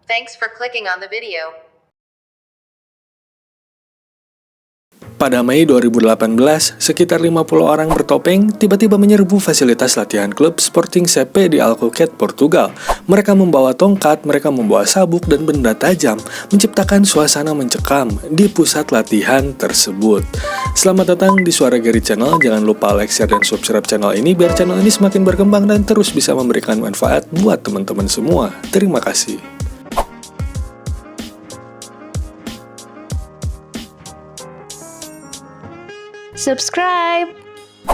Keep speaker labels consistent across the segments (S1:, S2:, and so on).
S1: Thanks for clicking on the video.
S2: Pada Mei 2018, sekitar 50 orang bertopeng tiba-tiba menyerbu fasilitas latihan klub Sporting CP di Alcochete, Portugal. Mereka membawa tongkat, mereka membawa sabuk dan benda tajam, menciptakan suasana mencekam di pusat latihan tersebut. Selamat datang di Suara Gary Channel. Jangan lupa like, share, dan subscribe channel ini biar channel ini semakin berkembang dan terus bisa memberikan manfaat buat teman-teman semua. Terima kasih.
S3: Subscribe.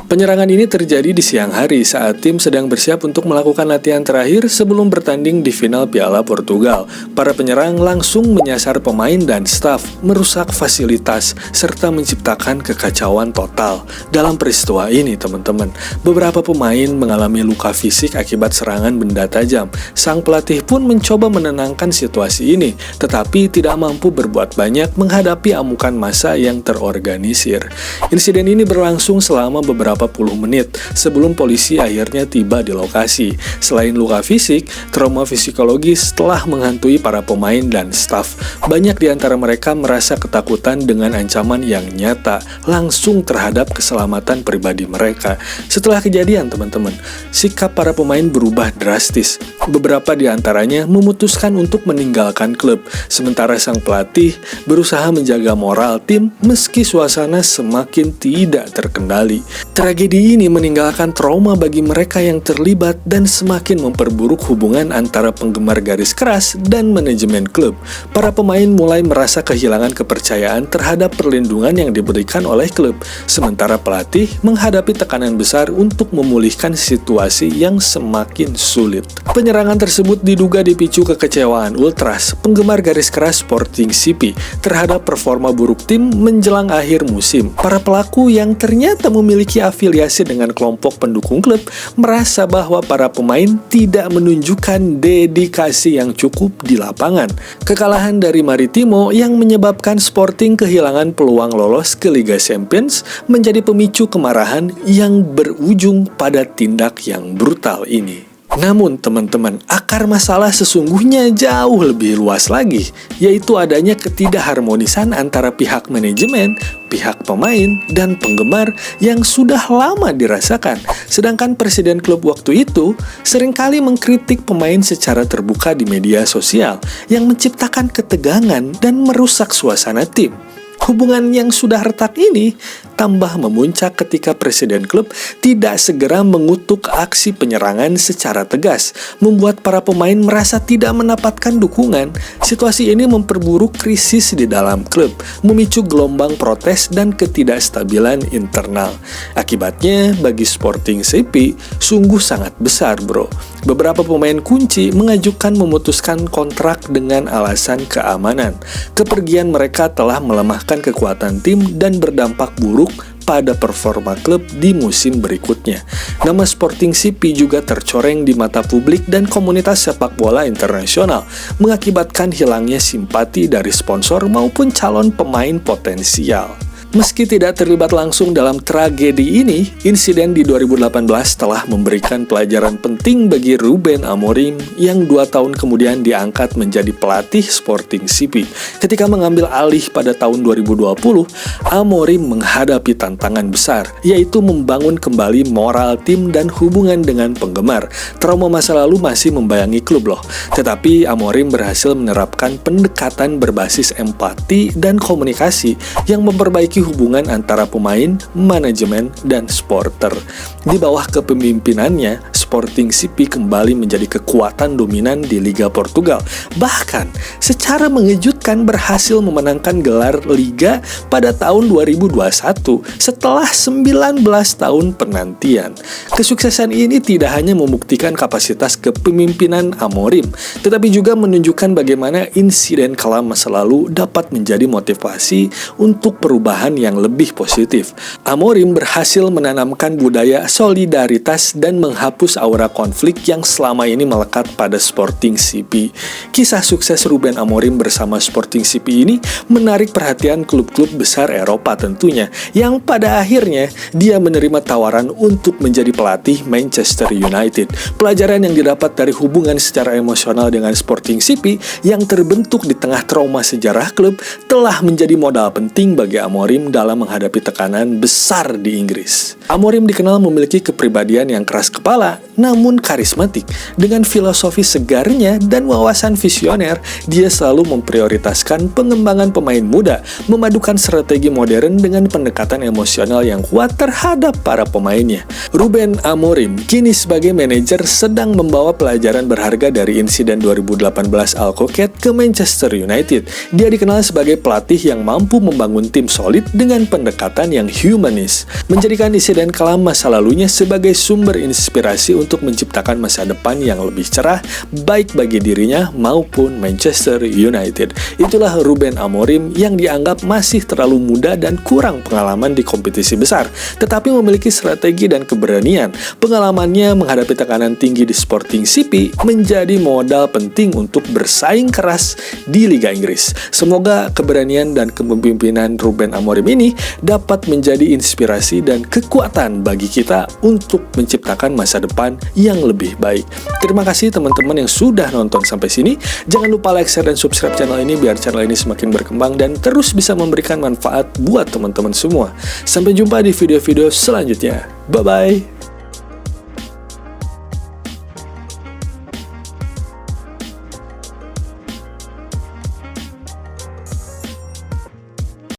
S2: Penyerangan ini terjadi di siang hari saat tim sedang bersiap untuk melakukan latihan terakhir sebelum bertanding di final Piala Portugal. Para penyerang langsung menyasar pemain dan staf, merusak fasilitas, serta menciptakan kekacauan total. Dalam peristiwa ini, teman-teman, beberapa pemain mengalami luka fisik akibat serangan benda tajam. Sang pelatih pun mencoba menenangkan situasi ini, tetapi tidak mampu berbuat banyak menghadapi amukan massa yang terorganisir. Insiden ini berlangsung selama beberapa puluh menit sebelum polisi akhirnya tiba di lokasi. Selain luka fisik, trauma psikologis telah menghantui para pemain dan staf. Banyak di antara mereka merasa ketakutan dengan ancaman yang nyata langsung terhadap keselamatan pribadi mereka. Setelah kejadian, teman-teman, sikap para pemain berubah drastis. Beberapa di antaranya memutuskan untuk meninggalkan klub, sementara sang pelatih berusaha menjaga moral tim meski suasana semakin tidak terkendali. Tragedi ini meninggalkan trauma bagi mereka yang terlibat dan semakin memperburuk hubungan antara penggemar garis keras dan manajemen klub. Para pemain mulai merasa kehilangan kepercayaan terhadap perlindungan yang diberikan oleh klub, sementara pelatih menghadapi tekanan besar untuk memulihkan situasi yang semakin sulit. Penyerangan tersebut diduga dipicu kekecewaan ultras penggemar garis keras Sporting CP terhadap performa buruk tim menjelang akhir musim. Para pelaku yang ternyata memiliki afiliasi dengan kelompok pendukung klub merasa bahwa para pemain tidak menunjukkan dedikasi yang cukup di lapangan. Kekalahan dari Maritimo yang menyebabkan Sporting kehilangan peluang lolos ke Liga Champions menjadi pemicu kemarahan yang berujung pada tindak yang brutal ini. Namun teman-teman, akar masalah sesungguhnya jauh lebih luas lagi, yaitu adanya ketidakharmonisan antara pihak manajemen, pihak pemain, dan penggemar yang sudah lama dirasakan. Sedangkan presiden klub waktu itu seringkali mengkritik pemain secara terbuka di media sosial yang menciptakan ketegangan dan merusak suasana tim. Hubungan yang sudah retak ini tambah memuncak ketika presiden klub tidak segera mengutuk aksi penyerangan secara tegas, membuat para pemain merasa tidak mendapatkan dukungan. Situasi ini memperburuk krisis di dalam klub, memicu gelombang protes dan ketidakstabilan internal. Akibatnya bagi Sporting CP sungguh sangat besar, bro. Beberapa pemain kunci mengajukan memutuskan kontrak dengan alasan keamanan. Kepergian mereka telah melemahkan kekuatan tim dan berdampak buruk pada performa klub di musim berikutnya. Nama Sporting CP juga tercoreng di mata publik dan komunitas sepak bola internasional, mengakibatkan hilangnya simpati dari sponsor maupun calon pemain potensial. Meski tidak terlibat langsung dalam tragedi ini, insiden di 2018 telah memberikan pelajaran penting bagi Ruben Amorim yang 2 tahun kemudian diangkat menjadi pelatih Sporting CP. Ketika mengambil alih pada tahun 2020, Amorim menghadapi tantangan besar, yaitu membangun kembali moral tim dan hubungan dengan penggemar. Trauma masa lalu masih membayangi klub loh, tetapi Amorim berhasil menerapkan pendekatan berbasis empati dan komunikasi yang memperbaiki hubungan antara pemain, manajemen, dan supporter. Di bawah kepemimpinannya, Sporting CP kembali menjadi kekuatan dominan di Liga Portugal. Bahkan, secara mengejutkan berhasil memenangkan gelar Liga pada tahun 2021 setelah 19 tahun penantian. Kesuksesan ini tidak hanya membuktikan kapasitas kepemimpinan Amorim, tetapi juga menunjukkan bagaimana insiden kelam masa lalu dapat menjadi motivasi untuk perubahan pemikiran yang lebih positif. Amorim berhasil menanamkan budaya solidaritas dan menghapus aura konflik yang selama ini melekat pada Sporting CP. Kisah sukses Ruben Amorim bersama Sporting CP ini menarik perhatian klub-klub besar Eropa tentunya, yang pada akhirnya dia menerima tawaran untuk menjadi pelatih Manchester United. Pelajaran yang didapat dari hubungan secara emosional dengan Sporting CP yang terbentuk di tengah trauma sejarah klub telah menjadi modal penting bagi Amorim dalam menghadapi tekanan besar di Inggris. Amorim dikenal memiliki kepribadian yang keras kepala namun karismatik. Dengan filosofi segarnya dan wawasan visioner, dia selalu memprioritaskan pengembangan pemain muda, memadukan strategi modern dengan pendekatan emosional yang kuat terhadap para pemainnya. Ruben Amorim kini sebagai manajer sedang membawa pelajaran berharga dari insiden 2018 Alcoket ke Manchester United. Dia dikenal sebagai pelatih yang mampu membangun tim solid dengan pendekatan yang humanis, menjadikan insiden kelam masa lalunya sebagai sumber inspirasi untuk menciptakan masa depan yang lebih cerah baik bagi dirinya maupun Manchester United. Itulah Ruben Amorim yang dianggap masih terlalu muda dan kurang pengalaman di kompetisi besar, tetapi memiliki strategi dan keberanian. Pengalamannya menghadapi tekanan tinggi di Sporting CP menjadi modal penting untuk bersaing keras di Liga Inggris. Semoga keberanian dan kepemimpinan Ruben Amorim ini dapat menjadi inspirasi dan kekuatan bagi kita untuk menciptakan masa depan yang lebih baik. Terima kasih teman-teman yang sudah nonton sampai sini. Jangan lupa like, share, dan subscribe channel ini biar channel ini semakin berkembang dan terus bisa memberikan manfaat buat teman-teman semua. Sampai jumpa di video-video selanjutnya. Bye-bye.